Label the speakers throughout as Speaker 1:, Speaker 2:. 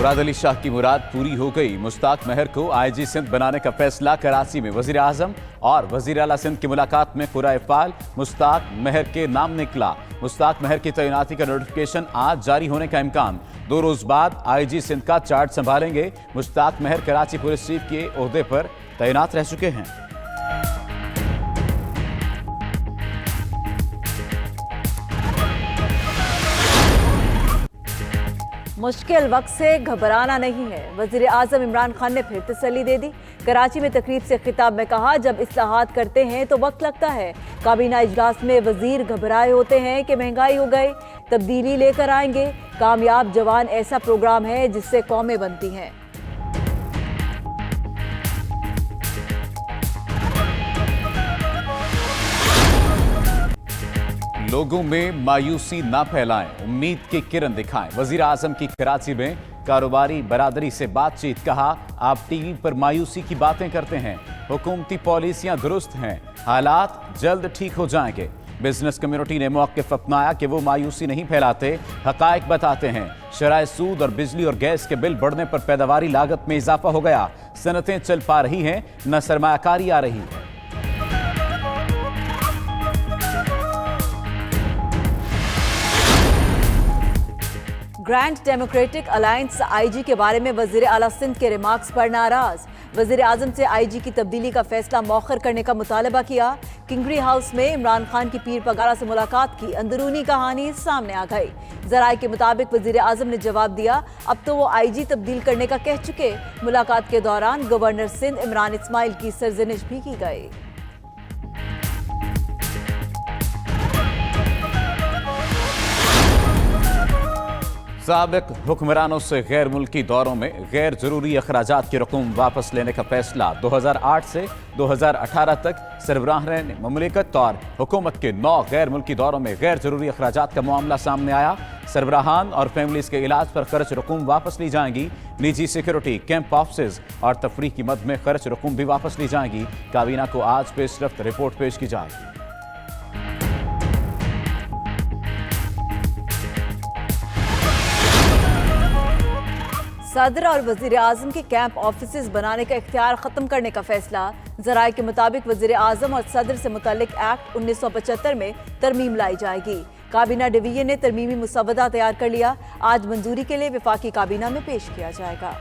Speaker 1: मुराद अली शाह की मुराद पूरी हो गई। मुश्ताक महर को आईजी सिंध बनाने का फैसला। कराची में वजीर आजम और वजीर आला सिंध की मुलाकात में पूरा इफ़ाल मुश्ताक महर के नाम निकला। मुश्ताक महर की तैनाती का नोटिफिकेशन आज जारी होने का इम्कान। 2 रोज बाद आईजी सिंध का चार्ज संभालेंगे। मुश्ताक महर कराची पुलिस चीफ के ओहदे पर तैनात रह चुके हैं।
Speaker 2: मुश्किल वक्त से घबराना नहीं है, वजीर आजम इमरान खान ने फिर तसल्ली दे दी। कराची में तकरीब से खिताब में कहा, जब इस्लाहात करते हैं तो वक्त लगता है। काबीना इजलास में वजीर घबराए होते हैं कि महंगाई हो गई, तब्दीली लेकर आएंगे। कामयाब जवान ऐसा प्रोग्राम है जिससे कौमें बनती हैं।
Speaker 1: लोगों में मायूसी ना फैलाएं, उम्मीद की किरण दिखाएं। वजीर आजम की कराची में कारोबारी बरादरी से बातचीत। कहा, आप टीवी पर मायूसी की बातें करते हैं, हुकूमती पॉलिसियां दुरुस्त हैं, हालात जल्द ठीक हो जाएंगे। बिजनेस कम्युनिटी ने मौक़िफ़ अपनाया कि वो मायूसी नहीं फैलाते, हक़ाइक़ बताते हैं। शराय सूद और बिजली और गैस के बिल बढ़ने पर पैदावारी लागत में इजाफा हो गया। सनतें चल पा रही हैं, न सरमायाकारी आ रही है।
Speaker 2: ग्रैंड डेमोक्रेटिक अलायंस आईजी के बारे में वजीर आला सिंध के रिमार्क्स पर नाराज। वजीर आजम से आईजी की तब्दीली का फैसला मौखर करने का मुतालबा किया। किंगरी हाउस में इमरान खान की पीर पगारा से मुलाकात की अंदरूनी कहानी सामने आ गई। जराये के मुताबिक वजीर आजम ने जवाब दिया, अब तो वो आईजी तब्दील करने का कह चुके। मुलाकात के दौरान गवर्नर सिंध इमरान इस्माइल की सरजनिश भी की गई।
Speaker 1: साबिक हुक्मरानों से गैर मुल्की दौरों में गैर जरूरी अखराजात की रकूम वापस लेने का फैसला। 2008 से 2018 तक सरबराह ममलिकत और हुकूमत के 9 गैर मुल्की दौरों में गैर जरूरी अखराजात का मामला सामने आया। सरबराहान और फैमिलीज के इलाज पर खर्च रकूम वापस ली जाएंगी। निजी सिक्योरिटी, कैंप ऑफिस और तफरीह की मद में खर्च रकूम भी वापस ली जाएंगी। काबीना को आज पेशरफ्त रिपोर्ट पेश की जाएगी।
Speaker 2: सदर और वजीर आजम के कैंप ऑफिस बनाने का इख्तियार खत्म करने का फैसला। जराये के मुताबिक वजीर आजम और सदर से मुतल्लिक एक्ट 1975 में तरमीम लाई जाएगी। काबीना डिवीजन ने तरमीमी मुसवदा तैयार कर लिया। आज मंजूरी के लिए वफाकी काबीना में पेश किया जाएगा।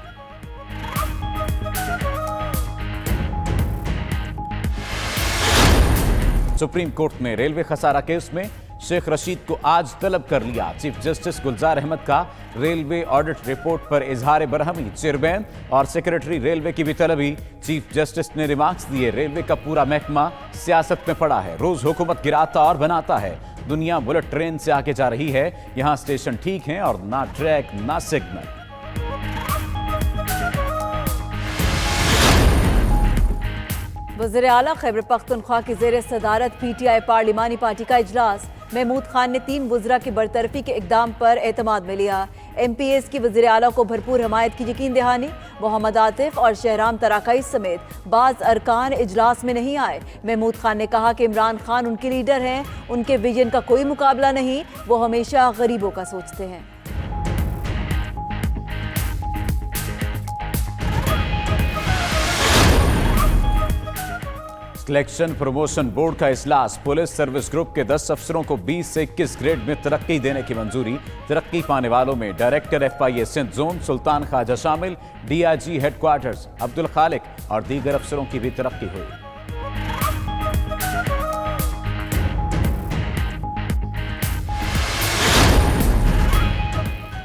Speaker 1: सुप्रीम कोर्ट ने रेलवे खसारा केस में शेख रशीद को आज तलब कर लिया। चीफ जस्टिस गुलजार अहमद का रेलवे ऑडिट रिपोर्ट पर इजहार बरहमी। चेयरमैन और सेक्रेटरी रेलवे की भी तलबी। चीफ जस्टिस ने रिमार्क्स दिए, रेलवे का पूरा महकमा सियासत में पड़ा है, रोज हुकूमत गिराता और बनाता है। दुनिया बुलेट ट्रेन से आगे जा रही है, यहां स्टेशन ठीक हैं और ना ट्रैक ना सिग्नल।
Speaker 2: वज़ीर आला खैबर पख्तूनख्वा की ज़ेर सदारत पीटीआई पार्लिमानी पार्टी का इजलास। महमूद खान ने 3 वज़रा की बरतरफी के इक़दाम पर एतमाद में लिया। MPAs की वज़ीर आला को भरपूर हमायत की यकीन दहानी। मोहम्मद आतिफ और शहराम तराकाई समेत बाज़ अरकान इजलास में नहीं आए। महमूद खान ने कहा कि इमरान खान उनके लीडर हैं, उनके विजन का कोई मुकाबला नहीं, वो हमेशा गरीबों का सोचते हैं।
Speaker 1: सिलेक्शन प्रमोशन बोर्ड का इजलास। पुलिस सर्विस ग्रुप के 10 अफसरों को 20 से 21 ग्रेड में तरक्की देने की मंजूरी। तरक्की पाने वालों में डायरेक्टर FIA सिंध जोन सुल्तान ख्वाजा शामिल। DIG हेडक्वार्टर्स अब्दुल खालिक और दीगर अफसरों की भी तरक्की हुई।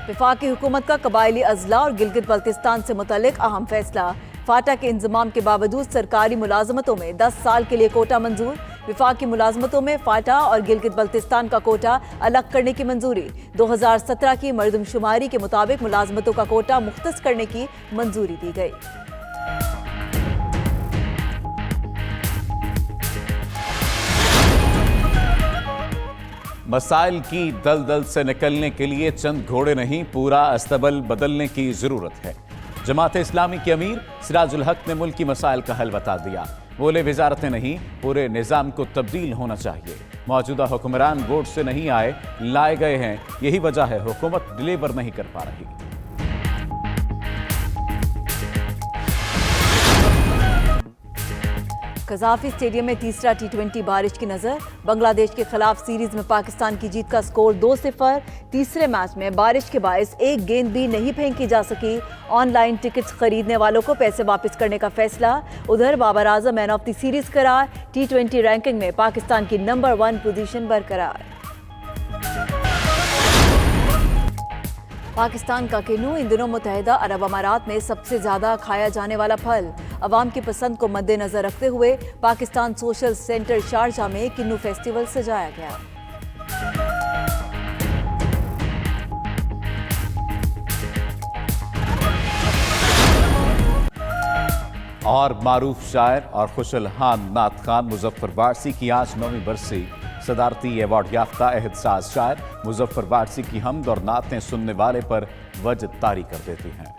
Speaker 2: वफाकी हुकूमत का कबायली अजला और गिलगित बल्तिस्तान से मुतल्लिक अहम फैसला। फाटा के इंजमाम के बावजूद सरकारी मुलाजमतों में 10 साल के लिए कोटा मंजूर। विफाकी मुलाजमतों में फाटा और गिलगित बल्तिस्तान का कोटा अलग करने की मंजूरी। 2017 की मर्दमशुमारी के मुताबिक मुलाजमतों का कोटा मुख्तस करने की मंजूरी दी गई।
Speaker 1: मसाइल की दलदल से निकलने के लिए चंद घोड़े नहीं, पूरा अस्तबल बदलने की जरूरत है। जमात इस्लामी के अमीर सिराजुल हक ने मुल्की मसाइल का हल बता दिया। बोले, वजारतें नहीं, पूरे निज़ाम को तब्दील होना चाहिए। मौजूदा हुक्मरान वोट से नहीं आए, लाए गए हैं। यही वजह है हुकूमत डिलीवर नहीं कर पा रही।
Speaker 2: कजाफी स्टेडियम में तीसरा T20 बारिश की नजर। बांग्लादेश के खिलाफ सीरीज में पाकिस्तान की जीत का स्कोर 2-0। तीसरे मैच में बारिश के बायस एक गेंद भी नहीं फेंकी जा सकी। ऑनलाइन टिकट्स खरीदने वालों को पैसे वापस करने का फैसला। उधर Babar Azam man of the series करार। T20 रैंकिंग में पाकिस्तान की नंबर 1 पोजीशन बरकरार। पाकिस्तान का किन्नू इन दिनों मुत्तहिदा अरब अमारात में सबसे ज्यादा खाया जाने वाला फल। अवाम की पसंद को मद्देनजर रखते हुए पाकिस्तान सोशल सेंटर शारजाह में किन्नू फेस्टिवल सजाया गया।
Speaker 1: और मारूफ शायर और खुशलहान नात खान मुजफ्फर वारसी की आज 9वीं बरसी। सदारती अवार्ड याफ्ता एहतसाज शायर मुजफ्फर वारसी की हमद और नातें सुनने वाले पर वजद तारी कर देती हैं।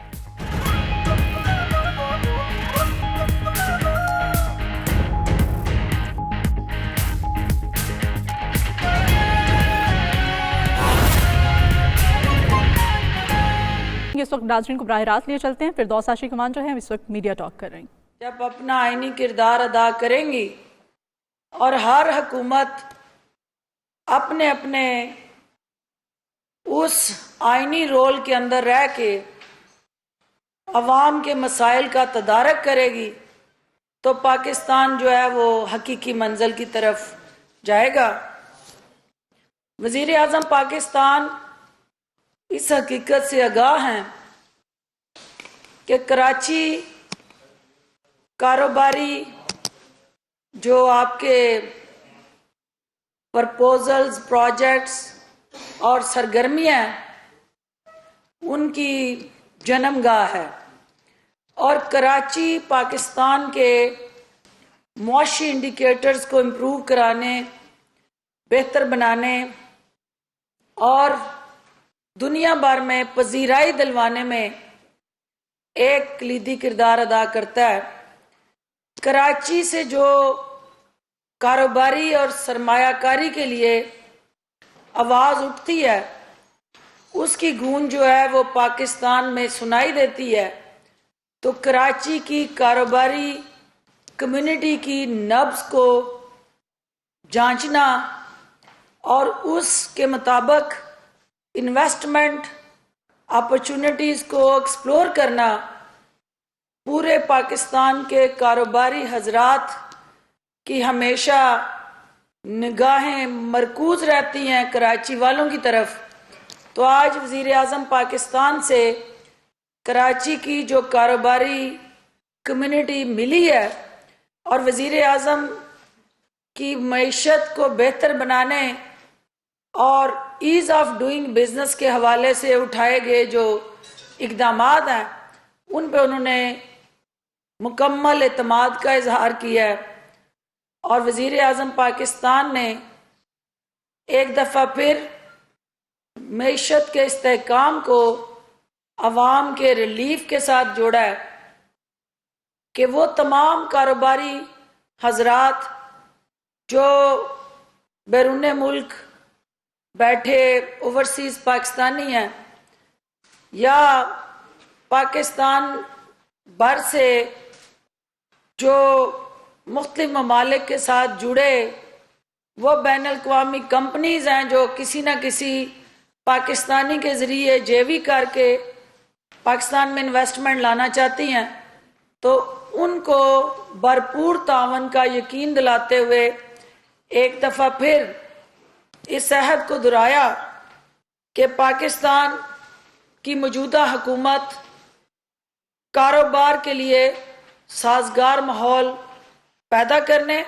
Speaker 3: इस वक्त नाज़रीन को बराह रास्त लिए चलते हैं। फिरदौस आशिक कमान जो है इस वक्त मीडिया टॉक कर रही हैं।
Speaker 4: जब अपना आईनी किरदार अदा करेंगी और हर हुकूमत अपने अपने उस आईनी रोल के अंदर रह के अवाम के मसाइल का तदारक करेगी तो पाकिस्तान जो है वो हकीकी मंजिल की तरफ जाएगा। वज़ीर आज़म पाकिस्तान इस हकीकत से आगाह हैं कि कराची कारोबारी जो आपके प्रपोजल्स, प्रोजेक्ट्स और सरगर्मियाँ उनकी जन्मगाह है और कराची पाकिस्तान के मुआशी इंडिकेटर्स को इम्प्रूव कराने, बेहतर बनाने और दुनिया भर में पजीराई दिलवाने में एक कलीदी किरदार अदा करता है। कराची से जो कारोबारी और सरमायाकारी के लिए आवाज़ उठती है उसकी गूंज जो है वो पाकिस्तान में सुनाई देती है। तो कराची की कारोबारी कम्युनिटी की नब्ज़ को जांचना और उसके मुताबिक इन्वेस्टमेंट अपॉर्चुनिटीज़ को एक्सप्लोर करना पूरे पाकिस्तान के कारोबारी हजरात की हमेशा निगाहें मरकूज रहती हैं कराची वालों की तरफ। तो आज वज़ीर आज़म पाकिस्तान से कराची की जो कारोबारी कम्युनिटी मिली है और वज़ीर आज़म की मईशत को बेहतर बनाने और ईज़ ऑफ डूइंग बिजनेस के हवाले से उठाए गए जो इक़दामात हैं उन पर उन्होंने मुकम्मल एतमाद का इजहार किया है। और वज़ीर आज़म पाकिस्तान ने एक दफ़ा फिर मईशत के इस्तेहकाम को अवाम के रिलीफ के साथ जोड़ा है कि वो तमाम कारोबारी हजरात जो बैरून मुल्क बैठे ओवरसीज़ पाकिस्तानी हैं या पाकिस्तान भर से जो मुख्तलिफ ममालिक के साथ जुड़े वो बैन अल-अक़वामी कंपनीज़ हैं जो किसी न किसी पाकिस्तानी के ज़रिए जेवी करके पाकिस्तान में इन्वेस्टमेंट लाना चाहती हैं, तो उनको भरपूर तावन का यकीन दिलाते हुए एक दफ़ा फिर इस अहद को दोहराया कि पाकिस्तान की मौजूदा हुकूमत कारोबार के लिए साजगार माहौल पैदा करने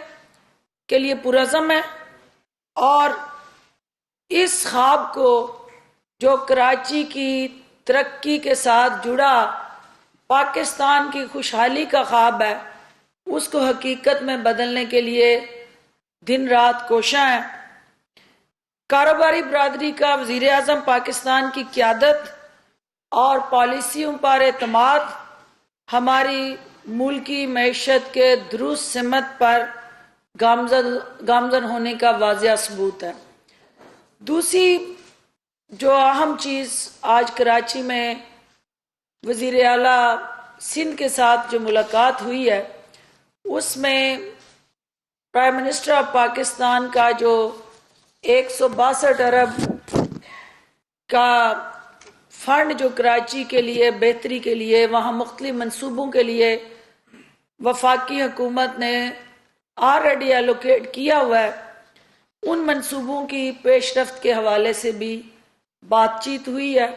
Speaker 4: के लिए पुरज़म है और इस ख्वाब को जो कराची की तरक्की के साथ जुड़ा पाकिस्तान की खुशहाली का ख्वाब है उसको हकीकत में बदलने के लिए दिन रात कोशिश है। कारोबारी बरादरी का वज़ीर आज़म पाकिस्तान की क़यादत और पॉलिसियों पर एतमाद हमारी मुल्की मईशत के दुरुस्त सिमत पर गामज़न होने का वाज़िया सबूत है। दूसरी जो अहम चीज़ आज कराची में वज़ीर आला सिंध के साथ जो मुलाकात हुई है उसमें प्राइम मिनिस्टर ऑफ पाकिस्तान का जो 162 अरब का फंड जो कराची के लिए बेहतरी के लिए वहाँ मुख्तलिफ मंसूबों के लिए वफाकी हुकूमत ने ऑलरेडी एलोकेट किया हुआ है, उन मंसूबों की पेशरफ्त के हवाले से भी बातचीत हुई है।